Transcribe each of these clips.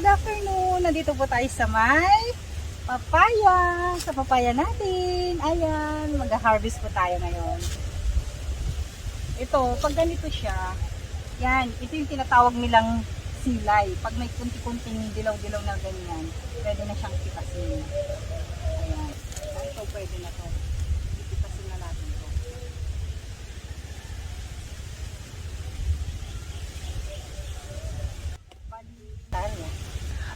good afternoon. Nandito po tayo sa may papaya. Sa papaya natin. Ayan, mag-harvest po tayo ngayon. Ito, pag ganito siya, yan, ito yung tinatawag nilang silay. Pag may kunti-kunting dilaw-dilaw na ganyan, pwede na siyang pitasin. Ayan. Ito, pwede na to. Pitasin na natin to.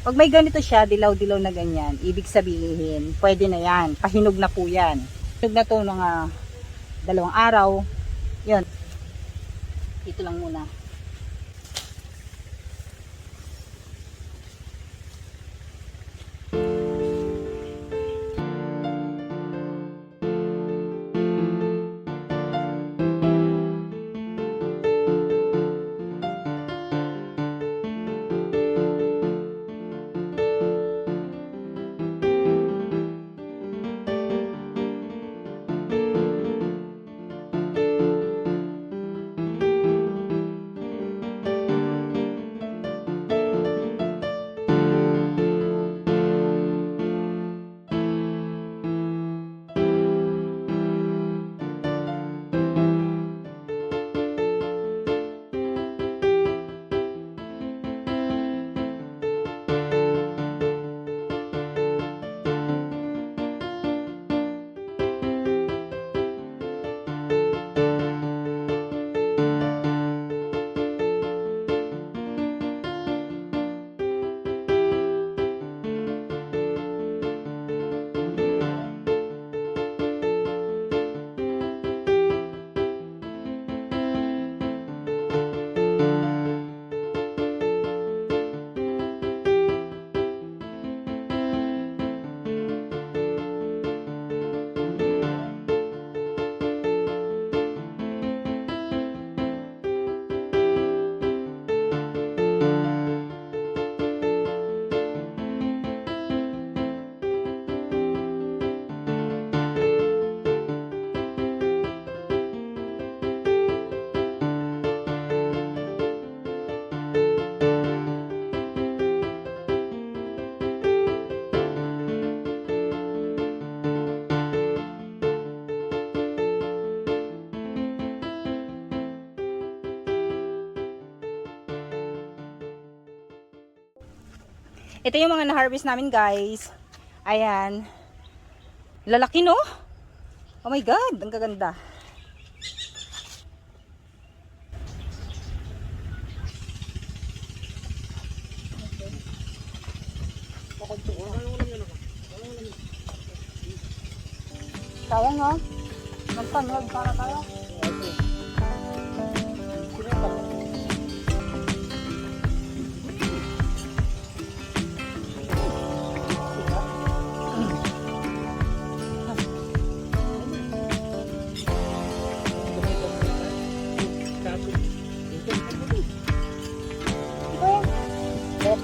Pag may ganito siya, dilaw-dilaw na ganyan, ibig sabihin, pwede na yan. Pahinog na po yan. Pahinog na to ng 2 araw. Yun. Ito lang muna. Ito yung mga na-harvest namin, guys. Ayan. Lalaki, no? Oh my God, ang gaganda. Sayang, no? Magpanood para tayo.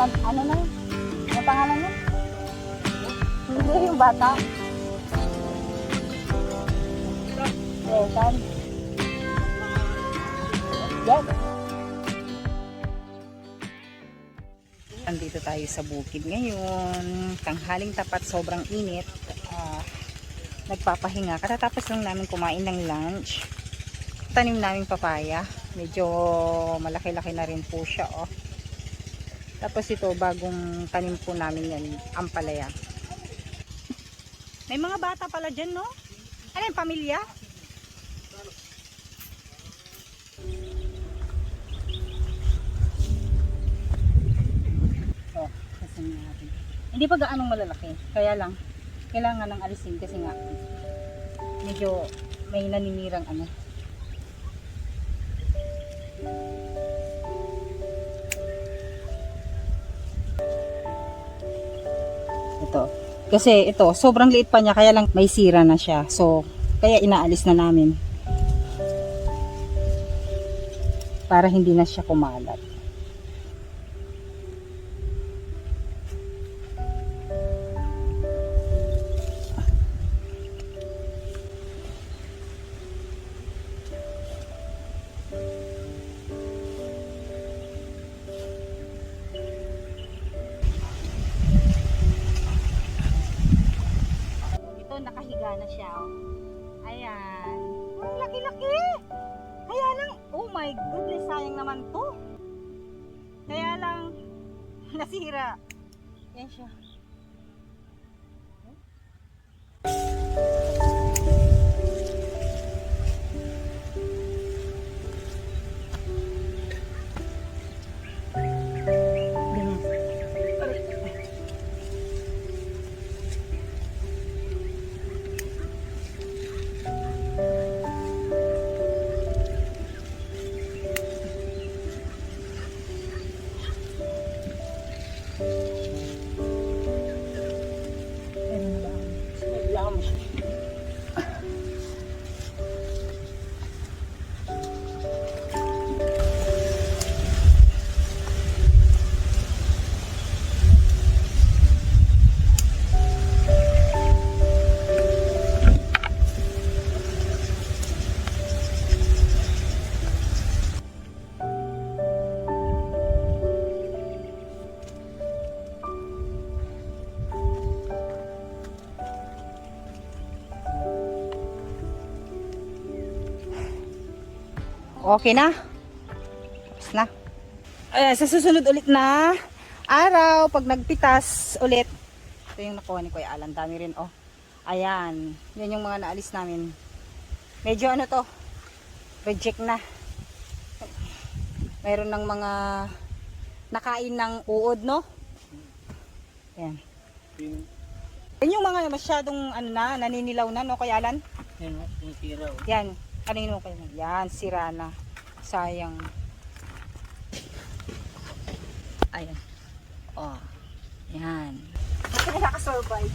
Ano na yun? Ano pangalan yun? Hindi yung bata. Betan. Yes. Andito tayo sa bukid ngayon. Tanghaling tapat, sobrang init. Nagpapahinga. Katatapos lang namin kumain ng lunch. Tanim namin papaya. Medyo malaki-laki na rin po siya, oh. Tapos ito, bagong tanim po namin yan, ampalaya. May mga bata pala dyan, no? Ano yung pamilya? Oh, kasin natin. Hindi pa gaanong malalaki. Kaya lang, kailangan ng alisin kasi nga, medyo may naninirang ano. Ito. Kasi ito, sobrang liit pa niya, kaya lang may sira na siya. So, kaya inaalis na namin. Para hindi na siya kumalat. laki-laki. Kaya lang, oh my goodness, sayang naman to. Kaya lang, nasira. Yan siya. Okay na? Tapos na. Ayan, sa susunod ulit na araw, pag nagpitas ulit, ito yung nakuha ni Kuya Alan. Dami rin, oh. Ayan. Yan yung mga naalis namin. Medyo ano to, reject na. Mayroon ng mga nakain ng uod, no? Ayan. Yan yung mga masyadong ano na, naninilaw na, no, Kuya Alan? Yan, yung tira. Yan. Kanino kayo? Yan, sira na. Sayang. Ayan. Oh. Yan. Bakit nakaka-survive?